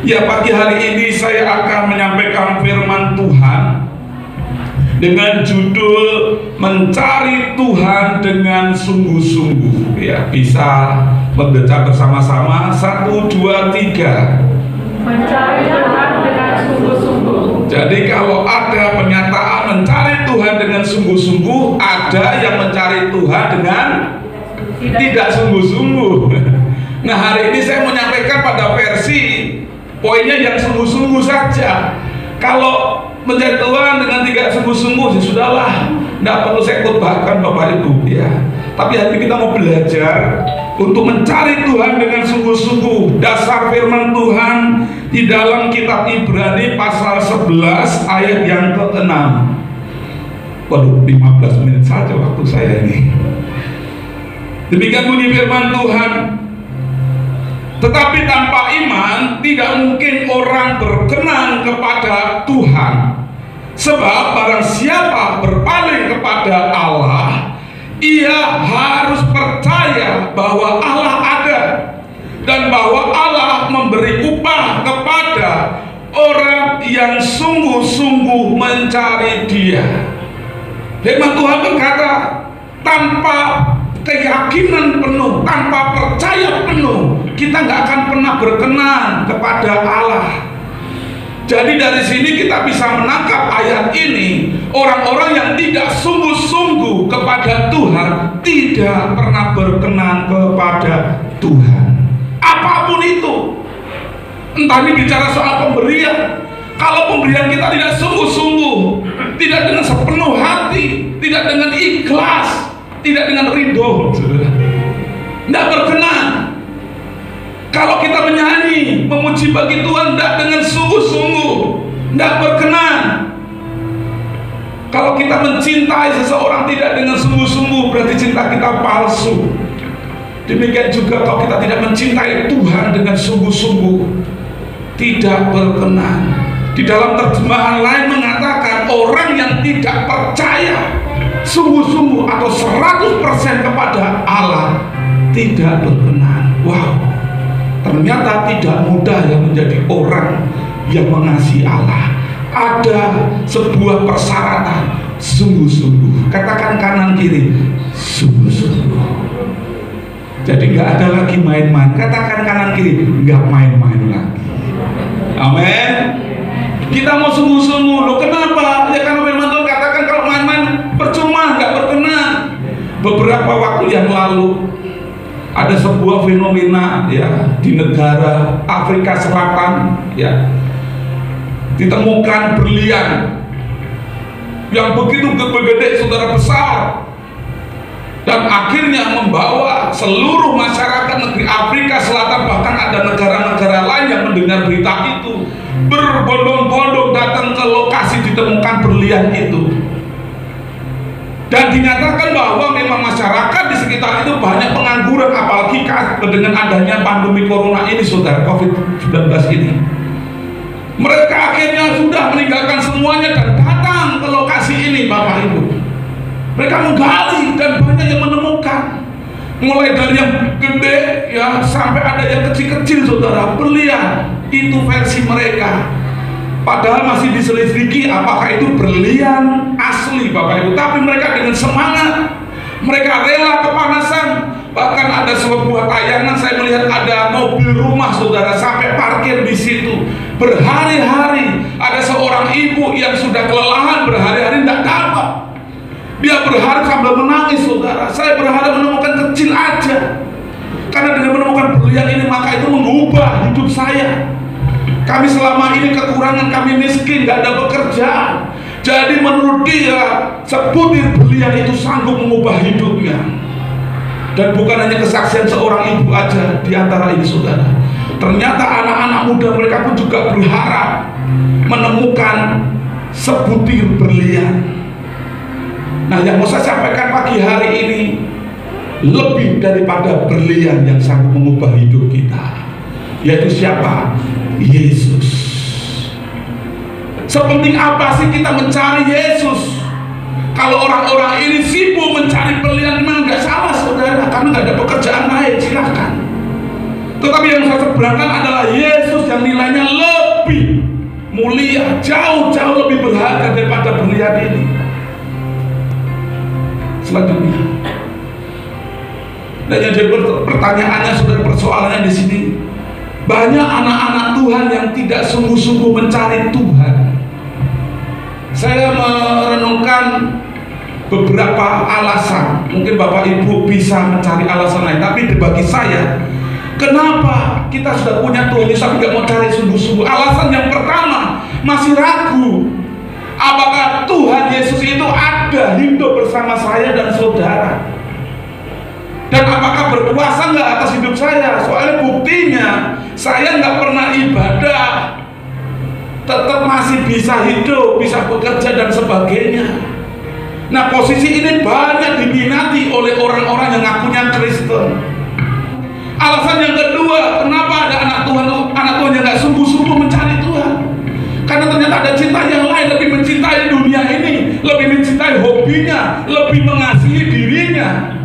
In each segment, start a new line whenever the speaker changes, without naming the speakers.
Ya, pagi hari ini saya akan menyampaikan firman Tuhan dengan judul Mencari Tuhan dengan Sungguh-sungguh. Ya, bisa membaca bersama-sama. 1, 2, 3.
Mencari Tuhan dengan sungguh-sungguh.
Jadi kalau ada pernyataan mencari Tuhan dengan sungguh-sungguh, ada yang mencari Tuhan dengan tidak sungguh-sungguh. Nah, hari ini saya menyampaikan pada versi poinnya yang sungguh-sungguh saja. Kalau mencari Tuhan dengan tidak sungguh-sungguh, ya sudahlah, tidak perlu saya khotbahkan Bapak Ibu ya. Tapi hari ini kita mau belajar untuk mencari Tuhan dengan sungguh-sungguh. Dasar firman Tuhan di dalam kitab Ibrani pasal 11 ayat yang ke-6. Waduh, 15 menit saja waktu saya ini. Demikian bunyi firman Tuhan. Tetapi tanpa iman tidak mungkin orang berkenan kepada Tuhan. Sebab barang siapa berpaling kepada Allah, ia harus percaya bahwa Allah ada dan bahwa Allah memberi upah kepada orang yang sungguh-sungguh mencari Dia. Firman Tuhan berkata, tanpa keyakinan penuh, tanpa percaya penuh, kita nggak akan pernah berkenan kepada Allah. Jadi dari sini kita bisa menangkap ayat ini, orang-orang yang tidak sungguh-sungguh kepada Tuhan tidak pernah berkenan kepada Tuhan. Apapun itu, entah ini bicara soal pemberian. Kalau pemberian kita tidak sungguh-sungguh, tidak dengan sepenuh hati, tidak dengan ikhlas, tidak dengan ridho, tidak berkenan. Kalau kita menyanyi, memuji bagi Tuhan tidak dengan sungguh-sungguh, tidak berkenan. Kalau kita mencintai seseorang tidak dengan sungguh-sungguh, berarti cinta kita palsu. Demikian juga kalau kita tidak mencintai Tuhan dengan sungguh-sungguh, tidak berkenan. Di dalam terjemahan lain mengatakan orang yang tidak percaya sungguh-sungguh atau 100% kepada Allah tidak berkenan. Wow, ternyata tidak mudah yang menjadi orang yang mengasihi Allah. Ada sebuah persyaratan sungguh-sungguh. Katakan kanan kiri, sungguh-sungguh. Jadi nggak ada lagi main-main. Katakan kanan kiri, nggak main-main lagi. Amin. Kita mau sungguh-sungguh. Loh, kenapa? Ya karena firman Tuhan katakan kalau main-main percuma, nggak berkenan. Beberapa waktu yang lalu ada sebuah fenomena ya di negara Afrika Selatan ya, ditemukan berlian yang begitu gede, saudara, besar, dan akhirnya membawa seluruh masyarakat negeri Afrika Selatan, bahkan ada negara-negara lain yang mendengar berita itu, berbondong-bondong datang ke lokasi ditemukan berlian itu. Dan dinyatakan bahwa memang masyarakat di sekitar itu banyak pengangguran, apalagi dengan adanya pandemi corona ini, saudara, COVID-19 ini. Mereka akhirnya sudah meninggalkan semuanya dan datang ke lokasi ini, Bapak Ibu. Mereka menggali dan banyak yang menemukan, mulai dari yang gede ya sampai ada yang kecil-kecil, saudara, berlian. Itu versi mereka. Padahal masih diselidiki apakah itu berlian asli, Bapak Ibu. Tapi mereka dengan semangat, mereka rela kepanasan. Bahkan ada sebuah tayangan saya melihat ada mobil rumah, saudara, sampai parkir di situ berhari-hari. Ada seorang ibu yang sudah kelelahan berhari-hari tidak dapat. Dia berharap sambil menangis, saudara. Saya berharap menemukan kecil aja, karena dengan menemukan berlian ini maka itu mengubah hidup saya. Kami selama ini kekurangan, kami miskin, gak ada pekerjaan. Jadi menurut dia sebutir berlian itu sanggup mengubah hidupnya. Dan bukan hanya kesaksian seorang ibu aja di antara ini, saudara. Ternyata anak-anak muda mereka pun juga berharap menemukan sebutir berlian. Nah, yang mau saya sampaikan pagi hari ini, lebih daripada berlian yang sanggup mengubah hidup kita, yaitu siapa? Yesus. Sepenting apa sih kita mencari Yesus? Kalau orang-orang ini sibuk mencari berlian, memang nggak salah, saudara, karena nggak ada pekerjaan lain, silahkan. Tetapi yang saya seberangkan adalah Yesus yang nilainya jauh-jauh lebih berharga daripada berlian ini. Selanjutnya, dan yang jadi pertanyaannya, saudara, persoalannya di sini, banyak anak-anak Tuhan yang tidak sungguh-sungguh mencari Tuhan. Saya merenungkan beberapa alasan. Mungkin Bapak Ibu bisa mencari alasan lain, tapi bagi saya, kenapa kita sudah punya Tuhan Yesus tapi tidak mau cari sungguh-sungguh? Alasan yang pertama, masih ragu apakah Tuhan Yesus itu ada, hidup bersama saya dan saudara, dan apakah berkuasa nggak atas hidup saya. Soalnya buktinya saya nggak pernah ibadah, tetap masih bisa hidup, bisa bekerja dan sebagainya. Nah, posisi ini banyak diminati oleh orang-orang yang ngakunya Kristen. Alasan yang kedua, kenapa ada anak Tuhan yang nggak sungguh-sungguh mencari Tuhan? Karena ternyata ada cinta yang lain, lebih mencintai dunia ini, lebih mencintai hobinya, lebih mengasihi dirinya.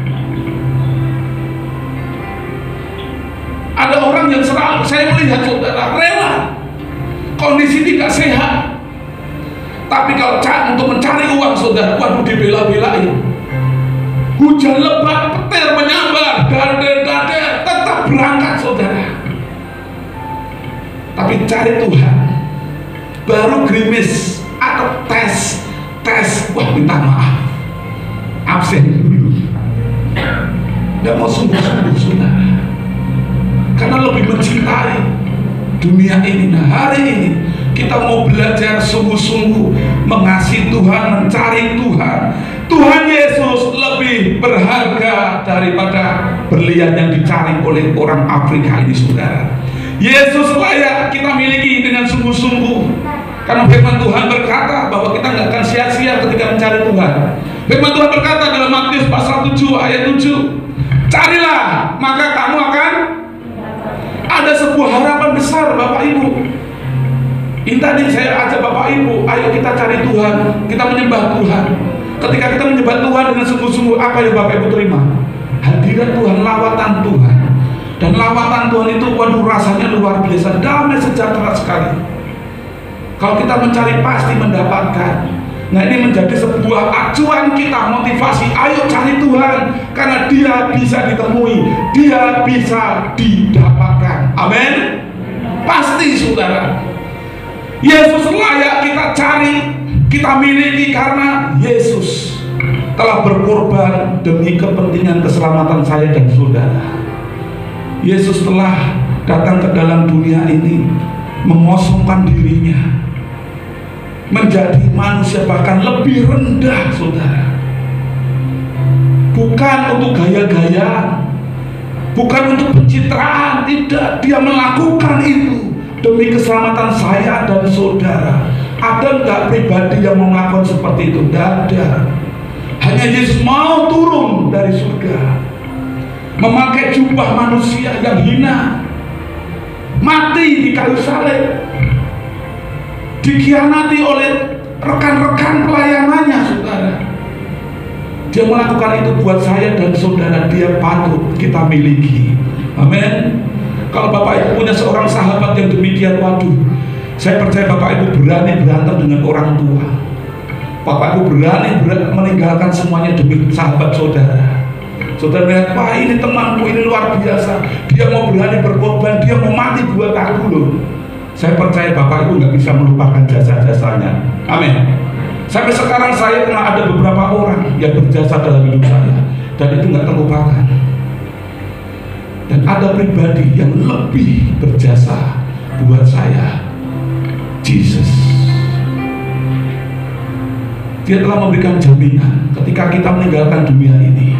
Ada orang yang selalu, saya melihat saudara, rela kondisi tidak sehat, tapi kalau untuk mencari uang, saudara, waduh, dibela-belain. Hujan lebat, petir menyambar, dader-dader, tetap berangkat, saudara. Tapi cari Tuhan, baru gerimis atau tes, wah, minta maaf, absen dulu, tidak mau sungguh-sungguh, saudara, karena lebih mencintai dunia ini. Nah, hari ini kita mau belajar sungguh-sungguh mengasihi Tuhan, mencari Tuhan. Tuhan Yesus lebih berharga daripada berlian yang dicari oleh orang Afrika ini, saudara. Yesus layak kita miliki dengan sungguh-sungguh, karena firman Tuhan berkata bahwa kita nggak akan sia-sia ketika mencari Tuhan. Firman Tuhan berkata dalam Matius pasal 7 ayat 7, carilah maka kamu akan. Ada sebuah harapan besar, Bapak Ibu. Ini tadi saya ajak Bapak Ibu, ayo kita cari Tuhan, kita menyembah Tuhan. Ketika kita menyembah Tuhan dengan sungguh-sungguh, apa yang Bapak Ibu terima? Hadirat Tuhan, lawatan Tuhan. Dan lawatan Tuhan itu, waduh, rasanya luar biasa, damai sejahtera sekali. Kalau kita mencari pasti mendapatkan. Nah, ini menjadi sebuah acuan kita, motivasi. Ayo cari Tuhan, karena Dia bisa ditemui, Dia bisa didapatkan. Amin. Pasti, saudara. Yesus layak kita cari, kita miliki, karena Yesus telah berkorban demi kepentingan keselamatan saya dan saudara. Yesus telah datang ke dalam dunia ini, mengosongkan dirinya, menjadi manusia bahkan lebih rendah, saudara. Bukan untuk gaya-gayaan, bukan untuk pencitraan, tidak. Dia melakukan itu demi keselamatan saya dan saudara. Ada nggak pribadi yang mau melakukan seperti itu? Tidak ada. Hanya Yesus mau turun dari surga, memakai jubah manusia yang hina, mati di kayu salib, dikhianati oleh rekan-rekan pelayanannya, saudara. Dia melakukan itu buat saya dan saudara. Dia patut kita miliki. Amin. Kalau Bapak Ibu punya seorang sahabat yang demikian, waduh, saya percaya Bapak Ibu berani berantem dengan orang tua. Bapak Ibu berani meninggalkan semuanya demi sahabat saudara. Saudara lihat, wah, ini temanku, ini luar biasa, dia mau berani berkorban, dia mau mati buat aku loh. Saya percaya Bapak Ibu nggak bisa melupakan jasa-jasanya. Amin. Sampai sekarang saya pernah ada beberapa orang yang berjasa dalam hidup saya, dan itu nggak terlupakan. Dan ada pribadi yang lebih berjasa buat saya, Jesus. Dia telah memberikan jaminan ketika kita meninggalkan dunia ini,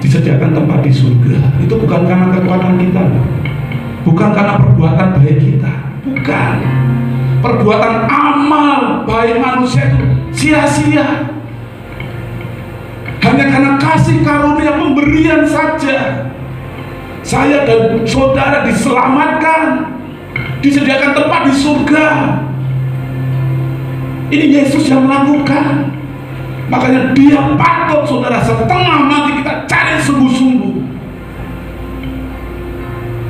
disediakan tempat di surga. Itu bukan karena kekuatan kita, bukan karena perbuatan baik kita, bukan. Perbuatan amal baik manusia itu sia-sia, hanya karena kasih karunia pemberian saja saya dan saudara diselamatkan, disediakan tempat di surga. Ini Yesus yang melakukan. Makanya Dia patut, saudara, setengah mati kita cari sungguh-sungguh.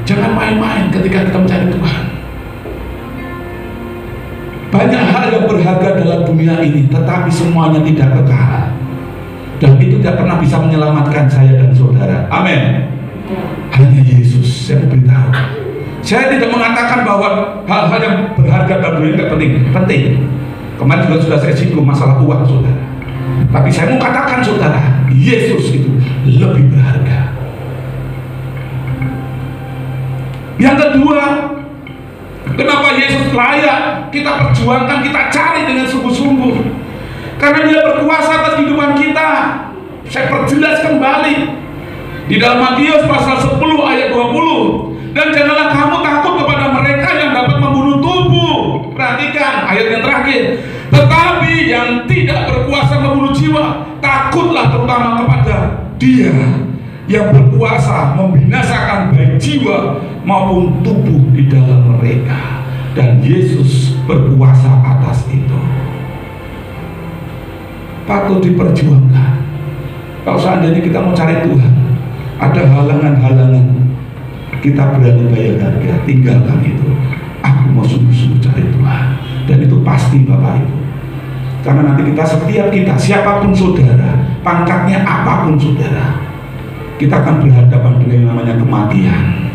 Jangan main-main ketika kita mencari Tuhan. berharga dalam dunia ini, tetapi semuanya tidak kekal. Dan itu tidak pernah bisa menyelamatkan saya dan saudara. Amin. Hanya Yesus. Saya mau beritahu, saya tidak mengatakan bahwa hal-hal yang berharga dalam dunia tidak penting. Penting. Kemarin juga sudah saya singgung masalah uang, saudara. Tapi saya mau katakan, saudara, Yesus itu lebih berharga. Yang kedua, kenapa Yesus layak kita perjuangkan, kita cari dengan sungguh-sungguh? Karena Dia berkuasa atas kehidupan kita. Saya perjelas kembali di dalam Matius pasal 10 ayat 20. Dan janganlah kamu takut kepada mereka yang dapat membunuh tubuh. Perhatikan ayat yang terakhir. Tetapi yang tidak berkuasa membunuh jiwa, takutlah terutama kepada Dia yang berkuasa membinasakan baik jiwa maupun tubuh di dalam mereka. Dan Yesus berkuasa atas itu. Patut diperjuangkan. Kalau seandainya kita mau cari Tuhan, ada halangan-halangan, kita berani bayar harga, tinggalkan itu. Aku mau sungguh-sungguh cari Tuhan. Dan itu pasti Bapak Ibu. Karena nanti setiap kita, siapapun saudara, pangkatnya apapun saudara, kita akan berhadapan dengan yang namanya kematian.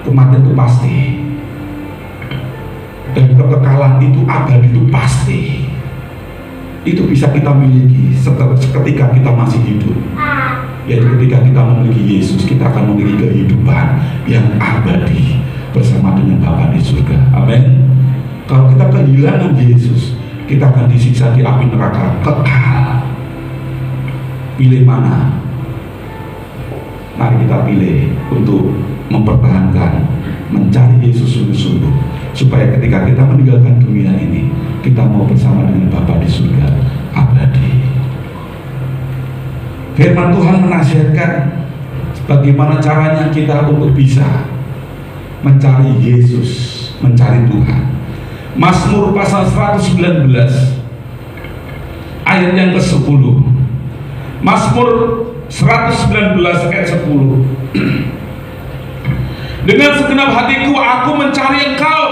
Kematian itu pasti. Dan kekekalan itu abadi, itu pasti. Itu bisa kita miliki seketika kita masih hidup. Yaitu ketika kita memiliki Yesus, kita akan memiliki kehidupan yang abadi bersama dengan Bapa di surga. Amin. Kalau kita kehilangan Yesus, kita akan disiksa di api neraka kekal. Pilih mana? Mari kita pilih untuk mempertahankan, mencari Yesus sungguh-sungguh, supaya ketika kita meninggalkan dunia ini, kita mau bersama dengan Bapa di surga abadi. Firman Tuhan menasihatkan bagaimana caranya kita untuk bisa mencari Yesus, mencari Tuhan. Mazmur pasal 119 ayat yang ke-10. Mazmur 119 ayat 10. Dengan segenap hatiku aku mencari Engkau,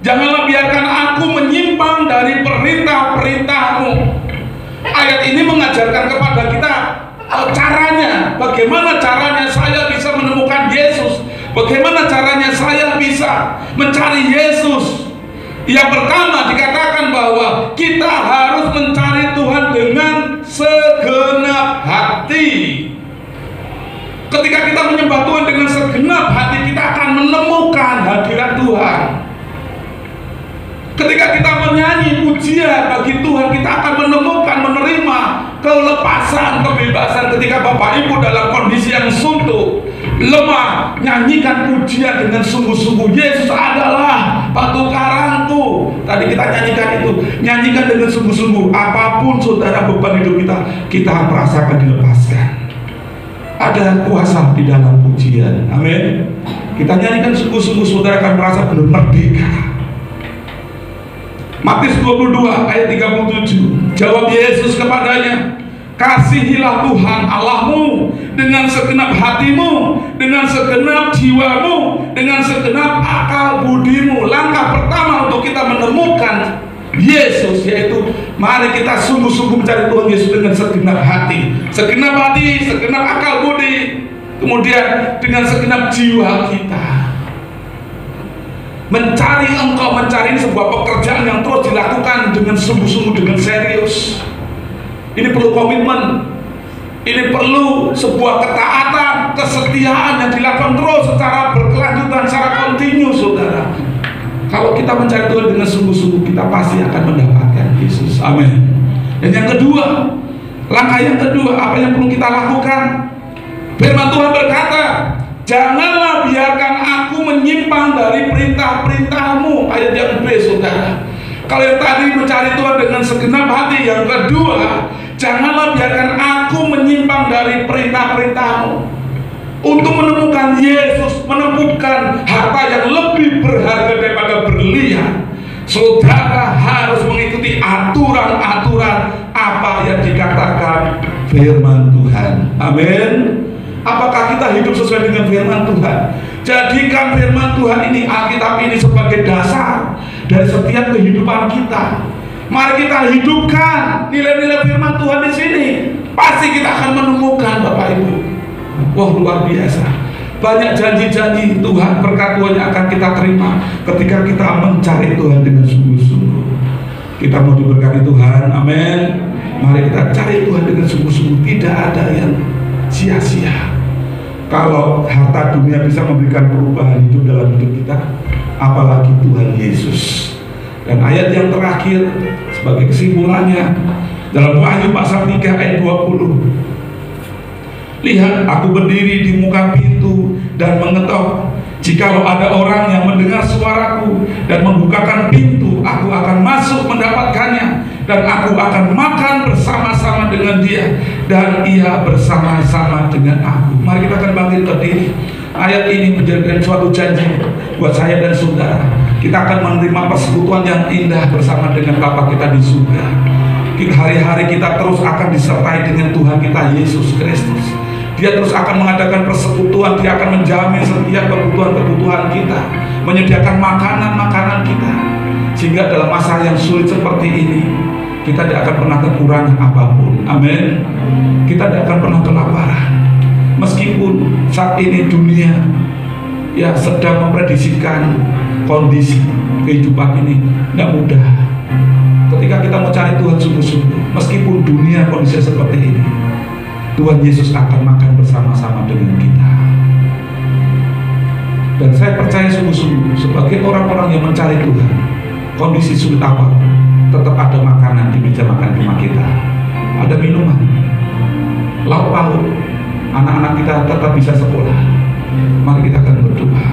janganlah biarkan aku menyimpang dari perintah-perintah-Mu. Ayat ini mengajarkan kepada kita caranya, bagaimana caranya saya bisa menemukan Yesus, bagaimana caranya saya bisa mencari Yesus. Yang pertama dikatakan bahwa kita harus mencari Tuhan dengan segenap hati. Ketika kita menyembah Tuhan dengan segenap hati, kita akan menemukan hadirat Tuhan. Ketika kita menyanyi pujian bagi Tuhan, kita akan menemukan, menerima kelepasan, kebebasan. Ketika Bapak Ibu dalam kondisi yang suntuk, lemah, nyanyikan pujian dengan sungguh-sungguh. Yesus adalah batu karangku. Tadi kita nyanyikan itu, nyanyikan dengan sungguh-sungguh. Apapun saudara beban hidup kita merasakan dilepaskan. Ada kuasa di dalam pujian. Amin. Kita nyanyikan sungguh-sungguh, saudara akan merasa benar merdeka. Matius 22 ayat 37. Jawab Yesus kepadanya, kasihilah Tuhan Allahmu dengan segenap hatimu, dengan segenap jiwamu, dengan segenap akal budimu. Langkah pertama untuk kita menemukan Yesus, yaitu mari kita sungguh-sungguh mencari Tuhan Yesus dengan segenap hati, segenap akal budi, kemudian dengan segenap jiwa kita. Mencari Engkau, mencari sebuah pekerjaan yang terus dilakukan dengan sungguh-sungguh, dengan serius. Ini perlu komitmen, ini perlu sebuah ketaatan, kesetiaan yang dilakukan terus secara berkelanjutan, secara kontinu, saudara. Kalau kita mencari Tuhan dengan sungguh-sungguh, kita pasti akan mendapatkan Yesus. Amin. Dan yang kedua, langkah yang kedua, apa yang perlu kita lakukan? Firman Tuhan berkata, janganlah biarkan aku menyimpang dari perintah-perintah-Mu. Ayat yang B, saudara. Kalau yang tadi mencari Tuhan dengan segenap hati, yang kedua, janganlah biarkan aku menyimpang dari perintah-perintah-Mu. Untuk menemukan Yesus, menemukan harta yang lebih berharga daripada berlian, saudara harus mengikuti aturan-aturan apa yang dikatakan firman Tuhan. Amin. Apakah kita hidup sesuai dengan firman Tuhan? Jadikan firman Tuhan ini, Alkitab ini, sebagai dasar dari setiap kehidupan kita. Mari kita hidupkan nilai-nilai firman Tuhan di sini. Pasti kita akan menemukan Bapak Ibu. Wah, luar biasa. Banyak janji-janji Tuhan, berkat Tuhan yang akan kita terima ketika kita mencari Tuhan dengan sungguh-sungguh. Kita mau diberkati Tuhan, amin. Mari kita cari Tuhan dengan sungguh-sungguh. Tidak ada yang sia-sia. Kalau harta dunia bisa memberikan perubahan hidup dalam hidup kita, apalagi Tuhan Yesus. Dan ayat yang terakhir sebagai kesimpulannya dalam Wahyu pasal 3 ayat 20. Lihat, aku berdiri di muka pintu dan mengetok. Jikalau ada orang yang mendengar suaraku dan membukakan pintu, aku akan masuk mendapatkannya, dan aku akan makan bersama-sama dengan dia, dan ia bersama-sama dengan aku. Mari kita akan bangkit berdiri. Ayat ini menjadikan suatu janji buat saya dan saudara. Kita akan menerima persekutuan yang indah bersama dengan Bapa kita di surga. Hari-hari kita terus akan disertai dengan Tuhan kita Yesus Kristus. Dia terus akan mengadakan persekutuan. Dia akan menjamin setiap kebutuhan-kebutuhan kita, menyediakan makanan-makanan kita, sehingga dalam masa yang sulit seperti ini kita tidak akan pernah kekurangan apapun. Amin. Kita tidak akan pernah kelaparan. Meskipun saat ini dunia ya sedang memprediksikan kondisi kehidupan ini tidak mudah. Ketika kita mau cari Tuhan sungguh-sungguh, meskipun dunia kondisi seperti ini, Tuhan Yesus akan makan bersama-sama dengan kita. Dan saya percaya sungguh-sungguh, sebagai orang-orang yang mencari Tuhan, kondisi sulit apa, tetap ada makanan di meja makan rumah kita, ada minuman, lauk pauk, anak-anak kita tetap bisa sekolah. Mari kita akan berdoa.